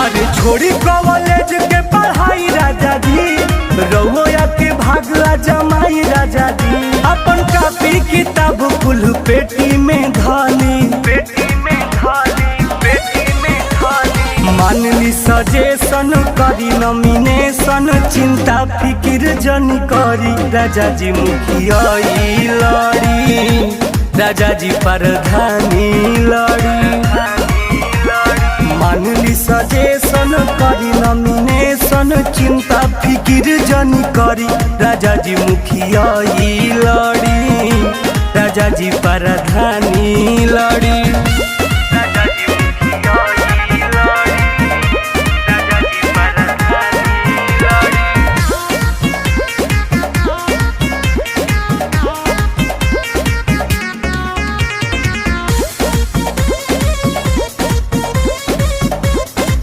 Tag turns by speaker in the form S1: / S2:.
S1: अरे छोड़ी कॉलेज के पढ़ाई राजा जी, रउआ के भागला जमाई राजा जी। अपन कापी किताब कुल पेटी में धानी, पेटी में धानी, पेटी में धानी। मानली सजेशन करी नॉमिनेशन, चिंता फिकिर जन करी राजा जी मुखिया लड़ी, राजा जी प्रधानी लड़ी। मानली सजेशन करी नॉमिनेशन, चिंता फिकिर जनी करी राजा जी मुखिया लड़ी, राजा जी प्रधानी लड़ी।